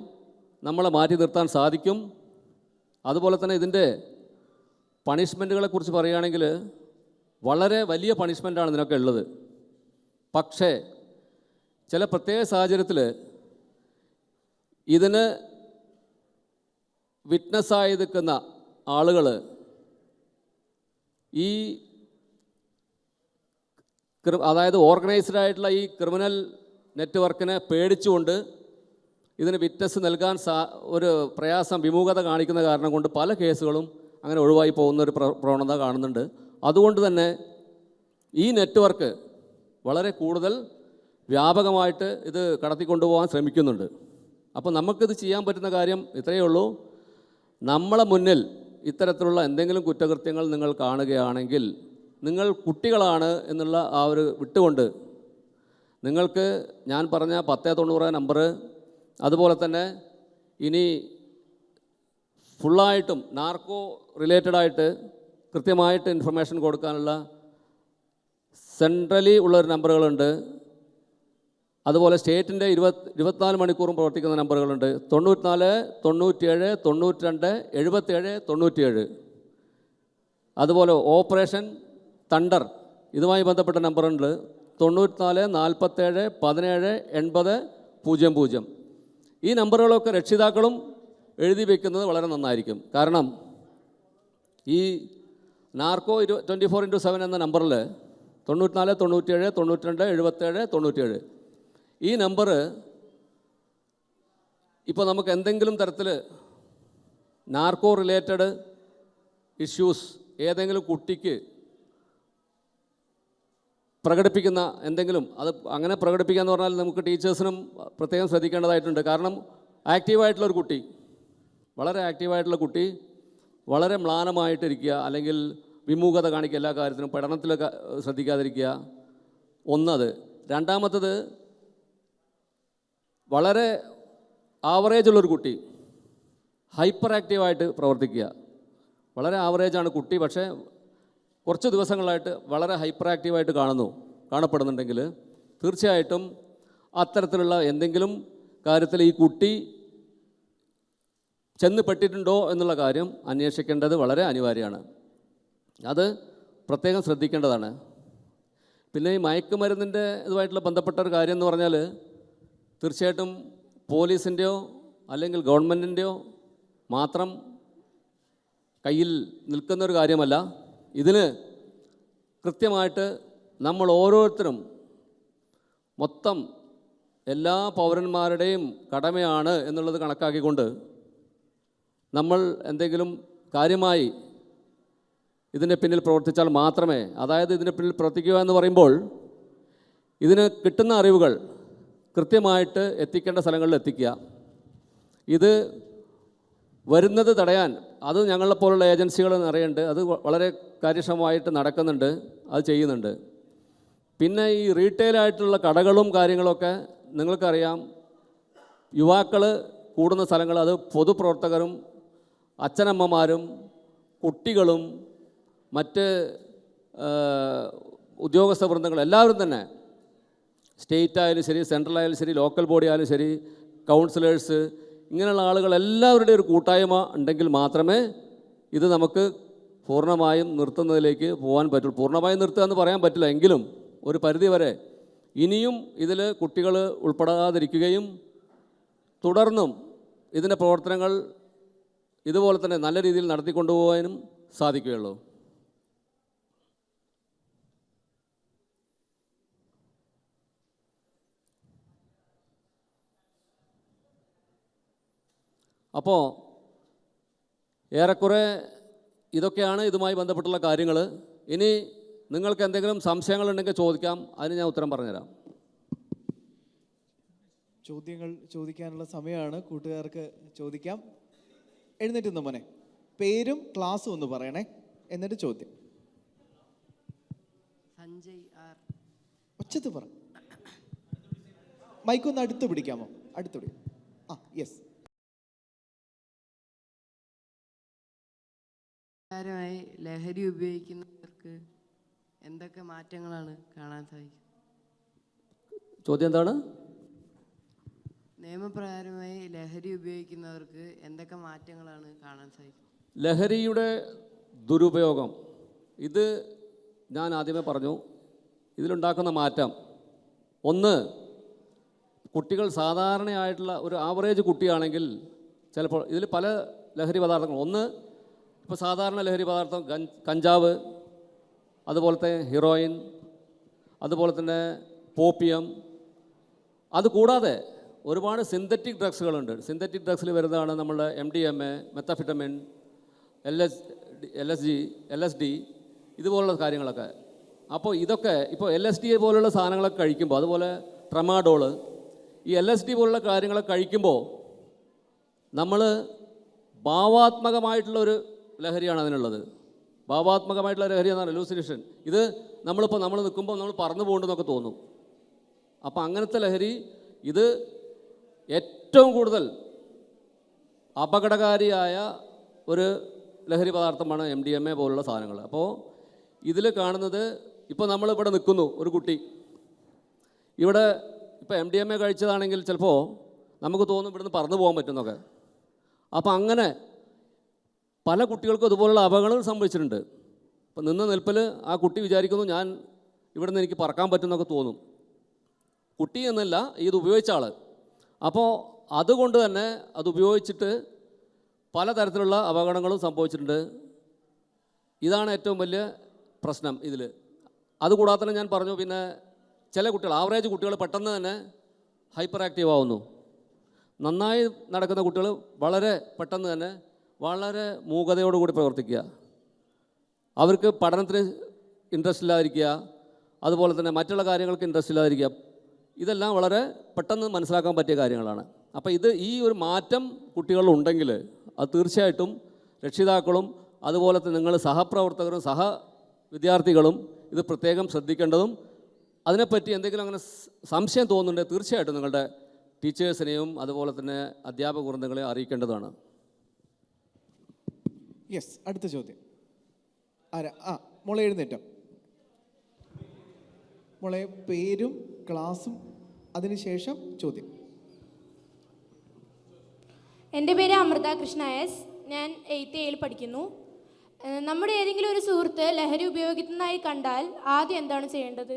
Speaker 1: നമ്മളെ മാറ്റി നിർത്താൻ സാധിക്കും. അതുപോലെ തന്നെ ഇതിൻ്റെ പണിഷ്മെൻറ്റുകളെക്കുറിച്ച് പറയുകയാണെങ്കിൽ വളരെ വലിയ പണിഷ്മെൻറ്റാണ് ഇതിനൊക്കെ ഉള്ളത്. പക്ഷേ ചില പ്രത്യേക സാഹചര്യത്തിൽ ഇതിന് വിറ്റ്നസ്സായി നിൽക്കുന്ന ആളുകൾ അതായത് ഓർഗനൈസ്ഡ് ആയിട്ടുള്ള ഈ ക്രിമിനൽ നെറ്റ്വർക്കിനെ പേടിച്ചുകൊണ്ട് ഇതിന് വിറ്റ്നസ് നൽകാൻ ഒരു പ്രയാസം, വിമുഖത കാണിക്കുന്ന കാരണം കൊണ്ട് പല കേസുകളും അങ്ങനെ ഒഴിവായി പോകുന്നൊരു പ്രവണത കാണുന്നുണ്ട്. അതുകൊണ്ട് തന്നെ ഈ നെറ്റ്വർക്ക് വളരെ കൂടുതൽ വ്യാപകമായിട്ട് ഇത് കടത്തിക്കൊണ്ടുപോകാൻ ശ്രമിക്കുന്നുണ്ട്. അപ്പോൾ നമുക്കിത് ചെയ്യാൻ പറ്റുന്ന കാര്യം ഇത്രയേ ഉള്ളൂ. നമ്മളെ മുന്നിൽ ഇത്തരത്തിലുള്ള എന്തെങ്കിലും കുറ്റകൃത്യങ്ങൾ നിങ്ങൾ കാണുകയാണെങ്കിൽ നിങ്ങൾ കുട്ടികളാണ് എന്നുള്ള ആ ഒരു വിട്ടുകൊണ്ട് നിങ്ങൾക്ക് ഞാൻ പറഞ്ഞ 1090 നമ്പർ, അതുപോലെ തന്നെ ഇനി ഫുള്ളായിട്ടും നാർക്കോ റിലേറ്റഡായിട്ട് കൃത്യമായിട്ട് ഇൻഫർമേഷൻ കൊടുക്കാനുള്ള സെൻട്രലി ഉള്ളൊരു നമ്പറുകളുണ്ട്. അതുപോലെ സ്റ്റേറ്റിൻ്റെ 24 മണിക്കൂറും പ്രവർത്തിക്കുന്ന നമ്പറുകളുണ്ട്. 94 97 92 77 97. അതുപോലെ ഓപ്പറേഷൻ തണ്ടർ ഇതുമായി ബന്ധപ്പെട്ട നമ്പറുണ്ട് 94 47 17 80 00. ഈ നമ്പറുകളൊക്കെ രക്ഷിതാക്കളും എഴുതി വയ്ക്കുന്നത് വളരെ നന്നായിരിക്കും. കാരണം ഈ നാർക്കോ 24/7 എന്ന നമ്പറിൽ 94 97 92 77 97 ഈ നമ്പർ ഇപ്പോൾ നമുക്ക് എന്തെങ്കിലും തരത്തിൽ നാർക്കോ റിലേറ്റഡ് ഇഷ്യൂസ് ഏതെങ്കിലും കുട്ടിക്ക് പ്രകടിപ്പിക്കുന്ന എന്തെങ്കിലും, അത് അങ്ങനെ പ്രകടിപ്പിക്കുക എന്ന് പറഞ്ഞാൽ നമുക്ക് ടീച്ചേഴ്സിനും പ്രത്യേകം ശ്രദ്ധിക്കേണ്ടതായിട്ടുണ്ട്. കാരണം ആക്റ്റീവായിട്ടുള്ളൊരു കുട്ടി, വളരെ ആക്റ്റീവായിട്ടുള്ള കുട്ടി വളരെ മ്ലാനമായിട്ടിരിക്കുക, അല്ലെങ്കിൽ വിമുഖത കാണിക്കുക, എല്ലാ കാര്യത്തിനും പഠനത്തിൽ ശ്രദ്ധിക്കാതിരിക്കുക, ഒന്നത്. രണ്ടാമത്തത്, വളരെ ആവറേജുള്ളൊരു കുട്ടി ഹൈപ്പർ ആക്റ്റീവായിട്ട് പ്രവർത്തിക്കുക. വളരെ ആവറേജാണ് കുട്ടി, പക്ഷേ കുറച്ച് ദിവസങ്ങളായിട്ട് വളരെ ഹൈപ്പർ ആക്റ്റീവായിട്ട് കാണപ്പെടുന്നുണ്ടെങ്കിൽ തീർച്ചയായിട്ടും അത്തരത്തിലുള്ള എന്തെങ്കിലും കാര്യത്തിൽ ഈ കുട്ടി ചെന്ന് എന്നുള്ള കാര്യം അന്വേഷിക്കേണ്ടത് വളരെ അനിവാര്യമാണ്. അത് പ്രത്യേകം ശ്രദ്ധിക്കേണ്ടതാണ്. പിന്നെ ഈ മയക്കുമരുന്നിൻ്റെ ഇതുമായിട്ടുള്ള ബന്ധപ്പെട്ട ഒരു കാര്യം എന്ന് പറഞ്ഞാൽ തീർച്ചയായിട്ടും പോലീസിൻ്റെയോ അല്ലെങ്കിൽ ഗവൺമെൻറ്റിൻ്റെയോ മാത്രം കയ്യിൽ നിൽക്കുന്നൊരു കാര്യമല്ല. ഇതിന് കൃത്യമായിട്ട് നമ്മൾ ഓരോരുത്തരും, മൊത്തം എല്ലാ പൗരന്മാരുടെയും കടമയാണ് എന്നുള്ളത് കണക്കാക്കിക്കൊണ്ട് നമ്മൾ എന്തെങ്കിലും കാര്യമായി ഇതിൻ്റെ പിന്നിൽ പ്രവർത്തിച്ചാൽ മാത്രമേ, അതായത് ഇതിൻ്റെ പിന്നിൽ പ്രവർത്തിക്കുക എന്ന് പറയുമ്പോൾ ഇതിന് കിട്ടുന്ന അറിവുകൾ കൃത്യമായിട്ട് എത്തിക്കേണ്ട സ്ഥലങ്ങളിൽ എത്തിക്കുക. ഇത് വരുന്നത് തടയാൻ അത് ഞങ്ങളെപ്പോലുള്ള ഏജൻസികൾ അറിയുന്നുണ്ട്, അത് വളരെ കാര്യക്ഷമമായിട്ട് നടക്കുന്നുണ്ട്, അത് ചെയ്യുന്നുണ്ട്. പിന്നെ ഈ റീറ്റെയിലായിട്ടുള്ള കടകളും കാര്യങ്ങളൊക്കെ നിങ്ങൾക്കറിയാം, യുവാക്കൾ കൂടുന്ന സ്ഥലങ്ങൾ, അത് പൊതുപ്രവർത്തകരും അച്ഛനമ്മമാരും കുട്ടികളും മറ്റ് ഉദ്യോഗസ്ഥ വൃന്ദങ്ങൾ എല്ലാവരും തന്നെ, സ്റ്റേറ്റ് ആയാലും ശരി, സെൻട്രൽ ആയാലും ശരി, ലോക്കൽ ബോഡി ആയാലും ശരി, കൗൺസിലേഴ്സ്, ഇങ്ങനെയുള്ള ആളുകൾ എല്ലാവരുടെയും ഒരു കൂട്ടായ്മ ഉണ്ടെങ്കിൽ മാത്രമേ ഇത് നമുക്ക് പൂർണ്ണമായും നിർത്തുന്നതിലേക്ക് പോകാൻ പറ്റുള്ളൂ. പൂർണ്ണമായും നിർത്തുക എന്ന് പറയാൻ പറ്റില്ല, എങ്കിലും ഒരു പരിധി വരെ ഇനിയും ഇതിൽ കുട്ടികൾ ഉൾപ്പെടാതിരിക്കുകയും തുടർന്നും ഇതിൻ്റെ പ്രവർത്തനങ്ങൾ ഇതുപോലെ തന്നെ നല്ല രീതിയിൽ നടത്തിക്കൊണ്ടുപോകാനും സാധിക്കുകയുള്ളൂ. അപ്പോൾ ഏറെക്കുറെ ഇതൊക്കെയാണ് ഇതുമായി ബന്ധപ്പെട്ടുള്ള കാര്യങ്ങൾ. ഇനി നിങ്ങൾക്ക് എന്തെങ്കിലും സംശയങ്ങളുണ്ടെങ്കിൽ ചോദിക്കാം, അതിന് ഞാൻ ഉത്തരം പറഞ്ഞുതരാം.
Speaker 2: ചോദ്യങ്ങൾ ചോദിക്കാനുള്ള സമയമാണ്, കൂട്ടുകാർക്ക് ചോദിക്കാം. എഴുന്നേറ്റ് നിന്ന് മോനെ, പേരും ക്ലാസ്സും ഒന്ന് പറയണേ, എന്നിട്ട് ചോദ്യം.
Speaker 3: സഞ്ജയ് ആർ.
Speaker 2: ഒച്ചത്ത് പറ, മൈക്കൊന്ന് അടുത്ത് പിടിക്കാമോ? അടുത്ത് പിടിക്കാം. ആ, യെസ്.
Speaker 3: ലഹരി ഉപയോഗിക്കുന്നവർക്ക് എന്തൊക്കെ മാറ്റങ്ങളാണ് കാണാൻ സാധിക്കുന്നത്?
Speaker 1: ചോദ്യം എന്താണ്?
Speaker 3: നിയമപ്രകാരമായി ലഹരി ഉപയോഗിക്കുന്നവർക്ക് എന്തൊക്കെ മാറ്റങ്ങളാണ് കാണാൻ സാധിക്കുന്നത്?
Speaker 1: ലഹരിയുടെ ദുരുപയോഗം, ഇത് ഞാൻ ആദ്യമേ പറഞ്ഞു. ഇതിലുണ്ടാക്കുന്ന മാറ്റം, ഒന്ന്, കുട്ടികൾ സാധാരണയായിട്ടുള്ള ഒരു ആവറേജ് കുട്ടിയാണെങ്കിൽ ചിലപ്പോൾ ഇതിൽ പല ലഹരി പദാർത്ഥങ്ങൾ, ഒന്ന് ഇപ്പോൾ സാധാരണ ലഹരി പദാർത്ഥം കഞ്ചാവ്, അതുപോലത്തെ ഹീറോയിൻ, അതുപോലെ തന്നെ പോപ്പിയം, അതുകൂടാതെ ഒരുപാട് സിന്തറ്റിക് ഡ്രഗ്സുകളുണ്ട്. സിന്തറ്റിക് ഡ്രഗ്സിൽ വരുന്നതാണ് നമ്മളുടെ MDMA, മെത്തഫിറ്റമിൻ, LSD ഇതുപോലുള്ള കാര്യങ്ങളൊക്കെ. അപ്പോൾ ഇതൊക്കെ ഇപ്പോൾ LSD പോലുള്ള സാധനങ്ങളൊക്കെ കഴിക്കുമ്പോൾ, അതുപോലെ ട്രമാഡോള്, ഈ LSD പോലുള്ള കാര്യങ്ങളൊക്കെ കഴിക്കുമ്പോൾ നമ്മൾ ഭാവാത്മകമായിട്ടുള്ളൊരു ലഹരിയാണ് അതിനുള്ളത്. ഭാവാത്മകമായിട്ടുള്ള ലഹരി എന്നാണ് ഹലൂസിനേഷൻ. ഇത് നമ്മൾ നിൽക്കുമ്പോൾ നമ്മൾ പറന്നു പോകണ്ടെന്നൊക്കെ തോന്നും. അപ്പോൾ അങ്ങനത്തെ ലഹരി, ഇത് ഏറ്റവും കൂടുതൽ അപകടകാരിയായ ഒരു ലഹരി പദാർത്ഥമാണ് MDMA പോലുള്ള സാധനങ്ങൾ. അപ്പോൾ ഇതിൽ കാണുന്നത്, ഇപ്പോൾ നമ്മളിവിടെ നിൽക്കുന്നു, ഒരു കുട്ടി ഇവിടെ ഇപ്പോൾ MDMA കഴിച്ചതാണെങ്കിൽ ചിലപ്പോൾ നമുക്ക് തോന്നും ഇവിടുന്ന് പറന്നു പോകാൻ പറ്റുന്നൊക്കെ. അപ്പോൾ അങ്ങനെ പല കുട്ടികൾക്കും അതുപോലുള്ള അപകടങ്ങൾ സംഭവിച്ചിട്ടുണ്ട്. അപ്പോൾ നിന്ന നിൽപ്പിൽ ആ കുട്ടി വിചാരിക്കുന്നു ഞാൻ ഇവിടുന്ന് എനിക്ക് പറക്കാൻ പറ്റുന്നൊക്കെ തോന്നും. കുട്ടി എന്നല്ല, ഇത് ഉപയോഗിച്ച ആൾ. അപ്പോൾ അതുകൊണ്ട് തന്നെ അത് ഉപയോഗിച്ചിട്ട് പലതരത്തിലുള്ള അപകടങ്ങളും സംഭവിച്ചിട്ടുണ്ട്. ഇതാണ് ഏറ്റവും വലിയ പ്രശ്നം ഇതിൽ. അതുകൂടാതെ തന്നെ ഞാൻ പറഞ്ഞു, പിന്നെ ചില കുട്ടികൾ, ആവറേജ് കുട്ടികൾ പെട്ടെന്ന് തന്നെ ഹൈപ്പർ ആക്റ്റീവ് ആവുന്നു. നന്നായി നടക്കുന്ന കുട്ടികൾ വളരെ പെട്ടെന്ന് തന്നെ വളരെ മൂകതയോടുകൂടി പ്രവർത്തിക്കുക, അവർക്ക് പഠനത്തിന് ഇൻട്രസ്റ്റ് ഇല്ലാതിരിക്കുക, അതുപോലെ തന്നെ മറ്റുള്ള കാര്യങ്ങൾക്ക് ഇൻട്രസ്റ്റ് ഇല്ലാതിരിക്കുക, ഇതെല്ലാം വളരെ പെട്ടെന്ന് മനസ്സിലാക്കാൻ പറ്റിയ കാര്യങ്ങളാണ്. അപ്പോൾ ഈ ഒരു മാറ്റം കുട്ടികളിലുണ്ടെങ്കിൽ അത് തീർച്ചയായിട്ടും രക്ഷിതാക്കളും അതുപോലെ തന്നെ നിങ്ങൾ സഹപ്രവർത്തകരും വിദ്യാർത്ഥികളും ഇത് പ്രത്യേകം ശ്രദ്ധിക്കേണ്ടതും, അതിനെപ്പറ്റി എന്തെങ്കിലും അങ്ങനെ സംശയം തോന്നുന്നുണ്ടെങ്കിൽ തീർച്ചയായിട്ടും നിങ്ങളുടെ ടീച്ചേഴ്സിനെയും അതുപോലെ തന്നെ അധ്യാപക വൃന്ദങ്ങളെ അറിയിക്കേണ്ടതാണ്.
Speaker 2: യെസ്, അടുത്ത ചോദ്യം ആരാ? മോളെ എഴുന്നേറ്റോ. മോളെ പേരും ക്ലാസ്സും അതിനുശേഷം ചോദ്യം.
Speaker 4: എൻ്റെ പേര് അമൃത കൃഷ്ണ എസ്. ഞാൻ 8th A പഠിക്കുന്നു. നമ്മുടെ ഏതെങ്കിലും ഒരു സുഹൃത്ത് ലഹരി ഉപയോഗിക്കുന്നതായി കണ്ടാൽ ആദ്യം എന്താണ് ചെയ്യേണ്ടത്?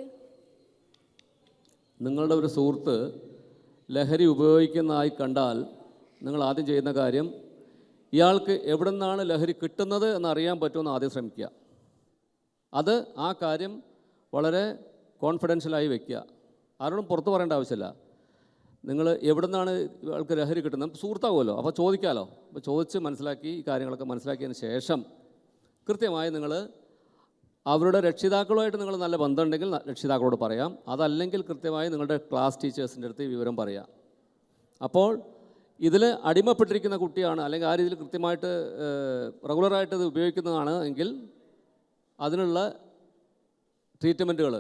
Speaker 1: നിങ്ങളുടെ ഒരു സുഹൃത്ത് ലഹരി ഉപയോഗിക്കുന്നതായി കണ്ടാൽ നിങ്ങൾ ആദ്യം ചെയ്യുന്ന കാര്യം, ഇയാൾക്ക് എവിടെ നിന്നാണ് ലഹരി കിട്ടുന്നത് എന്നറിയാൻ പറ്റുമെന്ന് ആദ്യം ശ്രമിക്കുക. അത് ആ കാര്യം വളരെ കോൺഫിഡൻഷ്യലായി വയ്ക്കുക. ആരോടും പുറത്ത് പറയേണ്ട ആവശ്യമില്ല. നിങ്ങൾ എവിടെ നിന്നാണ് ഇയാൾക്ക് ലഹരി കിട്ടുന്നത്, സുഹൃത്താകുമല്ലോ, അപ്പോൾ ചോദിക്കാമല്ലോ. അപ്പോൾ ചോദിച്ച് മനസ്സിലാക്കി ഈ കാര്യങ്ങളൊക്കെ മനസ്സിലാക്കിയതിന് ശേഷം കൃത്യമായി നിങ്ങൾ അവരുടെ രക്ഷിതാക്കളുമായിട്ട് നിങ്ങൾ നല്ല ബന്ധമുണ്ടെങ്കിൽ രക്ഷിതാക്കളോട് പറയാം. അതല്ലെങ്കിൽ കൃത്യമായി നിങ്ങളുടെ ക്ലാസ് ടീച്ചേഴ്സിൻ്റെ അടുത്ത് വിവരം പറയാം. അപ്പോൾ ഇതിൽ അടിമപ്പെട്ടിരിക്കുന്ന കുട്ടിയാണ്, അല്ലെങ്കിൽ ആ രീതിയിൽ കൃത്യമായിട്ട് റെഗുലറായിട്ട് ഇത് ഉപയോഗിക്കുന്നതാണ് എങ്കിൽ അതിനുള്ള ട്രീറ്റ്മെൻറ്റുകൾ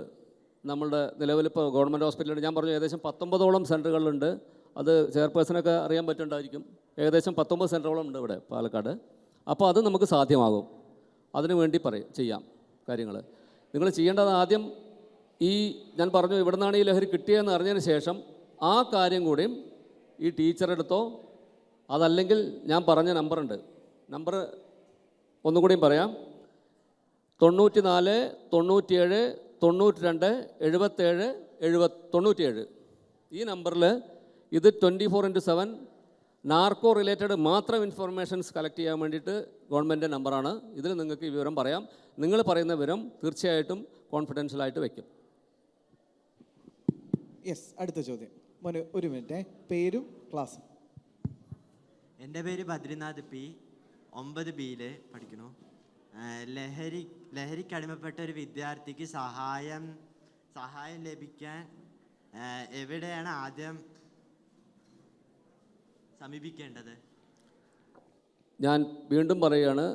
Speaker 1: നമ്മളുടെ നിലവിലിപ്പോൾ ഗവൺമെൻറ് ഹോസ്പിറ്റലുണ്ട്. ഞാൻ പറഞ്ഞു ഏകദേശം 19ഓളം സെൻറ്ററുകളുണ്ട്. അത് ചെയർപേഴ്സണൊക്കെ അറിയാൻ പറ്റുന്നുണ്ടായിരിക്കും. ഏകദേശം 19 സെൻറ്ററുകളും ഉണ്ട് ഇവിടെ പാലക്കാട്. അപ്പോൾ അത് നമുക്ക് സാധ്യമാകും. അതിനു വേണ്ടി ചെയ്യാം കാര്യങ്ങൾ. നിങ്ങൾ ചെയ്യേണ്ടത് ആദ്യം ഞാൻ പറഞ്ഞു ഇവിടെ നിന്നാണ് ഈ ലഹരി കിട്ടിയതെന്ന് അറിഞ്ഞതിന് ശേഷം ആ കാര്യം കൂടിയും ഈ ടീച്ചറുടെ അടുത്തോ, അതല്ലെങ്കിൽ ഞാൻ പറഞ്ഞ നമ്പർ ഒന്നുകൂടിയും പറയാം, 94 97 92 77 97. ഈ നമ്പറിൽ ഇത് 24/7 നാർക്കോ റിലേറ്റഡ് മാത്രം ഇൻഫർമേഷൻസ് കളക്ട് ചെയ്യാൻ വേണ്ടിയിട്ട് ഗവൺമെൻറ് നമ്പറാണ്. ഇതിൽ നിങ്ങൾക്ക് ഈ വിവരം പറയാം. നിങ്ങൾ പറയുന്ന വിവരം തീർച്ചയായിട്ടും കോൺഫിഡൻഷ്യലായിട്ട് വയ്ക്കും.
Speaker 2: യെസ്, അടുത്ത ചോദ്യം. മോനെ ഒരു മിനിറ്റ്, പേരും ക്ലാസ്സും.
Speaker 5: എൻ്റെ പേര് ബദ്രിനാഥ് പി, 9B പഠിക്കുന്നു. ലഹരിക്കടിമപ്പെട്ട ഒരു വിദ്യാർത്ഥിക്ക് സഹായം ലഭിക്കാൻ എവിടെയാണ് ആദ്യം സമീപിക്കേണ്ടത്?
Speaker 1: ഞാൻ വീണ്ടും പറയുകയാണ്,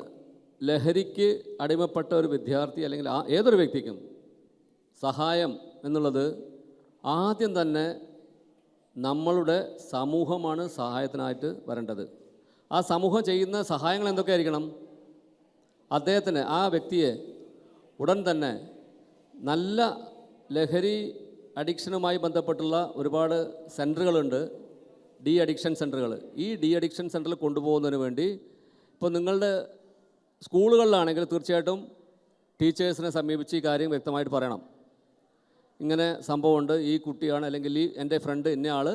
Speaker 1: ലഹരിക്ക് അടിമപ്പെട്ട ഒരു വിദ്യാർത്ഥി അല്ലെങ്കിൽ ഏതൊരു വ്യക്തിക്കും സഹായം എന്നുള്ളത് ആദ്യം തന്നെ നമ്മളുടെ സമൂഹമാണ് സഹായത്തിനായിട്ട് വരേണ്ടത്. ആ സമൂഹം ചെയ്യുന്ന സഹായങ്ങൾ എന്തൊക്കെയായിരിക്കണം? അദ്ദേഹത്തിന്, ആ വ്യക്തിയെ ഉടൻ തന്നെ നല്ല ലഹരി അഡിക്ഷനുമായി ബന്ധപ്പെട്ടുള്ള ഒരുപാട് സെൻറ്ററുകളുണ്ട്, ഡി അഡിക്ഷൻ സെൻറ്ററുകൾ. ഈ ഡി അഡിക്ഷൻ സെൻറ്ററിൽ കൊണ്ടുപോകുന്നതിന് വേണ്ടി ഇപ്പോൾ നിങ്ങളുടെ സ്കൂളുകളിലാണെങ്കിൽ തീർച്ചയായിട്ടും ടീച്ചേഴ്സിനെ സമീപിച്ച് ഈ കാര്യം വ്യക്തമായിട്ട് പറയണം. ഇങ്ങനെ സംഭവമുണ്ട്, ഈ കുട്ടിയാണ് അല്ലെങ്കിൽ എൻ്റെ ഫ്രണ്ട് ഇന്നയാൾ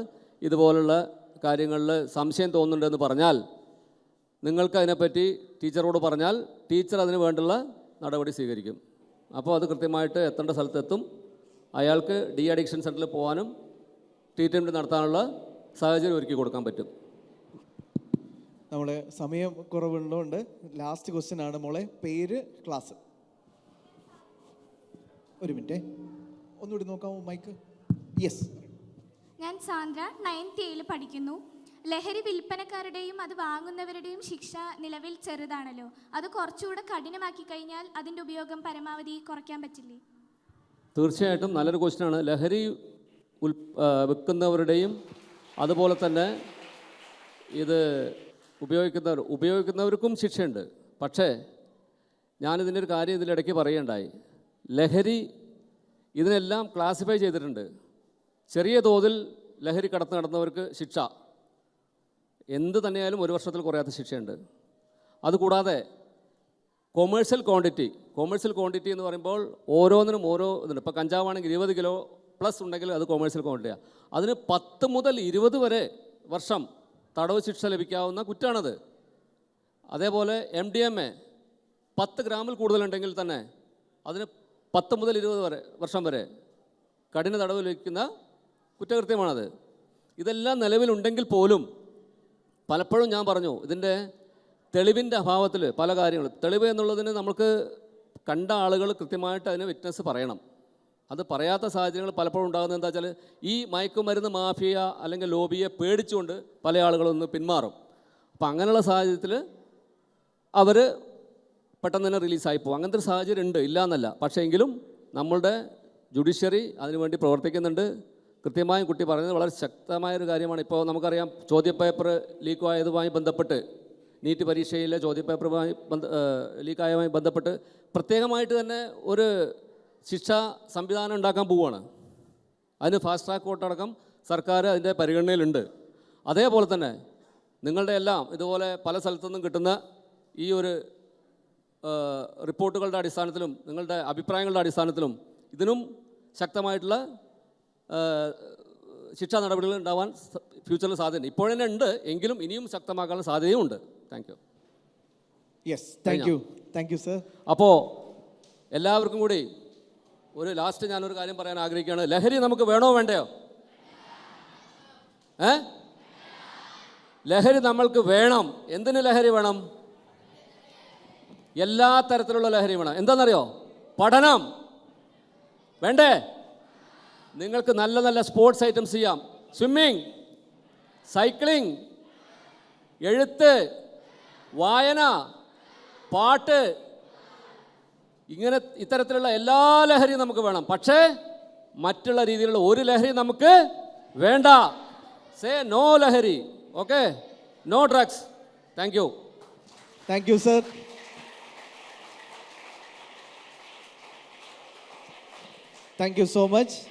Speaker 1: ഇതുപോലുള്ള കാര്യങ്ങളിൽ സംശയം തോന്നുന്നുണ്ടെന്ന് പറഞ്ഞാൽ നിങ്ങൾക്ക് അതിനെപ്പറ്റി ടീച്ചറോട് പറഞ്ഞാൽ ടീച്ചർ അതിന് വേണ്ടുള്ള നടപടി സ്വീകരിക്കും. അപ്പോൾ അത് കൃത്യമായിട്ട് എത്തേണ്ട സ്ഥലത്തെത്തും. അയാൾക്ക് ഡി അഡിക്ഷൻ സെൻറ്ററിൽ പോകാനും ട്രീറ്റ്മെൻറ്റ് നടത്താനുള്ള സാഹചര്യം ഒരുക്കി കൊടുക്കാൻ പറ്റും.
Speaker 2: നമ്മൾ സമയം കുറവുള്ളതുകൊണ്ട് ലാസ്റ്റ് ക്വസ്റ്റ്യൻ ആണ് മോളെ, പേര് ക്ലാസ്. ഒരു മിനിറ്റ്, ഒന്നുകൂടി നോക്കാമോ മൈക്ക്? യെസ്.
Speaker 6: ഞാൻ സാന്ദ്ര, 9th A പഠിക്കുന്നു. ലഹരി വിൽപ്പനക്കാരുടെയും അത് വാങ്ങുന്നവരുടെയും ശിക്ഷ നിലവിൽ ചെറുതാണല്ലോ, അത് കുറച്ചുകൂടെ കഠിനമാക്കി കഴിഞ്ഞാൽ അതിൻ്റെ ഉപയോഗം പരമാവധി കുറയ്ക്കാൻ പറ്റില്ലേ?
Speaker 1: തീർച്ചയായിട്ടും നല്ലൊരു ക്വസ്റ്റ്യനാണ്. ലഹരി വിൽക്കുന്നവരുടെയും അതുപോലെ തന്നെ ഇത് ഉപയോഗിക്കുന്നവർക്കും ശിക്ഷയുണ്ട്. പക്ഷേ ഞാനിതിൻ്റെ ഒരു കാര്യം ഇതിലിടയ്ക്ക് പറയുകയുണ്ടായി. ലഹരി ഇതിനെല്ലാം ക്ലാസിഫൈ ചെയ്തിട്ടുണ്ട്. ചെറിയ തോതിൽ ലഹരി കടത്ത് നടന്നവർക്ക് ശിക്ഷ എന്ത് തന്നെയായാലും 1 വർഷത്തിൽ കുറയാത്ത ശിക്ഷയുണ്ട്. അതുകൂടാതെ കൊമേഴ്ഷ്യൽ ക്വാണ്ടിറ്റി എന്ന് പറയുമ്പോൾ ഓരോന്നിനും ഓരോ ഇതുണ്ട്. ഇപ്പോൾ കഞ്ചാവാണെങ്കിൽ 20 കിലോ പ്ലസ് ഉണ്ടെങ്കിൽ അത് കൊമേഴ്ഷ്യൽ ക്വാണ്ടിറ്റിയാണ്. അതിന് 10 മുതൽ 20 വരെ വർഷം തടവ് ശിക്ഷ ലഭിക്കാവുന്ന കുറ്റമാണത്. അതേപോലെ MDMA 10 ഗ്രാമിൽ കൂടുതലുണ്ടെങ്കിൽ തന്നെ അതിന് 10 മുതൽ 20 വർഷം വരെ കഠിന തടവ് ലഭിക്കുന്ന കുറ്റകൃത്യമാണത്. ഇതെല്ലാം നിലവിലുണ്ടെങ്കിൽ പോലും പലപ്പോഴും ഞാൻ പറഞ്ഞു ഇതിൻ്റെ തെളിവിൻ്റെ അഭാവത്തിൽ പല കാര്യങ്ങളും, തെളിവ് എന്നുള്ളതിന് നമുക്ക് കണ്ട ആളുകൾ കൃത്യമായിട്ട് അതിന് വിറ്റ്നസ് പറയണം. അത് പറയാത്ത സാഹചര്യങ്ങൾ പലപ്പോഴും ഉണ്ടാകുന്നത് എന്താ വെച്ചാൽ ഈ മയക്കുമരുന്ന് മാഫിയ അല്ലെങ്കിൽ ലോബിയെ പേടിച്ചുകൊണ്ട് പല ആളുകളൊന്ന് പിന്മാറും. അപ്പം അങ്ങനെയുള്ള സാഹചര്യത്തിൽ അവർ പെട്ടെന്ന് തന്നെ റിലീസായി പോകും. അങ്ങനത്തെ ഒരു സാഹചര്യം ഉണ്ട്, ഇല്ല എന്നല്ല. പക്ഷേ എങ്കിലും നമ്മളുടെ ജുഡീഷ്യറി അതിനുവേണ്ടി പ്രവർത്തിക്കുന്നുണ്ട്. കൃത്യമായും കുട്ടി പറഞ്ഞത് വളരെ ശക്തമായൊരു കാര്യമാണ്. ഇപ്പോൾ നമുക്കറിയാം ചോദ്യപേപ്പർ ലീക്കായതുമായി ബന്ധപ്പെട്ട്, നീറ്റ് പരീക്ഷയിലെ ചോദ്യപേപ്പറുമായി ലീക്കായതുമായി ബന്ധപ്പെട്ട് പ്രത്യേകമായിട്ട് തന്നെ ഒരു ശിക്ഷാ സംവിധാനം ഉണ്ടാക്കാൻ പോവുകയാണ്. അതിന് ഫാസ്റ്റ് ട്രാക്ക് കോർട്ടടക്കം സർക്കാർ അതിൻ്റെ പരിഗണനയിലുണ്ട്. അതേപോലെ തന്നെ നിങ്ങളുടെ എല്ലാം ഇതുപോലെ പല സ്ഥലത്തുനിന്നും കിട്ടുന്ന ഈ ഒരു റിപ്പോർട്ടുകളുടെ അടിസ്ഥാനത്തിലും നിങ്ങളുടെ അഭിപ്രായങ്ങളുടെ അടിസ്ഥാനത്തിലും ഇതിനും ശക്തമായിട്ടുള്ള ശിക്ഷാ നടപടികൾ ഉണ്ടാവാൻ ഫ്യൂച്ചറിൽ സാധ്യതയുണ്ട്. ഇപ്പോഴന്നെ ഉണ്ട്, എങ്കിലും ഇനിയും ശക്തമാക്കാനുള്ള സാധ്യതയും ഉണ്ട്. Thank you.
Speaker 2: Yes, thank you sir.
Speaker 1: അപ്പോൾ എല്ലാവർക്കും കൂടി ഒരു ലാസ്റ്റ് ഞാനൊരു കാര്യം പറയാൻ ആഗ്രഹിക്കുകയാണ്. ലഹരി നമുക്ക് വേണോ വേണ്ടയോ? ലഹരി നമ്മൾക്ക് വേണം. എന്തിന് ലഹരി വേണം? എല്ലാ തരത്തിലുള്ള ലഹരി വേണം. എന്താണെന്നറിയോ? പഠനം വേണ്ടേ? നിങ്ങൾക്ക് നല്ല നല്ല സ്പോർട്സ് ഐറ്റംസ് ചെയ്യാം. സ്വിമ്മിങ്, സൈക്ലിംഗ്, എഴുത്ത്, വായന, പാട്ട്, ഇങ്ങനെ ഇത്തരത്തിലുള്ള എല്ലാ ലഹരിയും നമുക്ക് വേണം. പക്ഷേ മറ്റുള്ള രീതിയിലുള്ള ഒരു ലഹരി നമുക്ക് വേണ്ട. സേ നോ ലഹരി. Okay, no drugs. Thank you.
Speaker 2: Thank you sir. Thank you so much.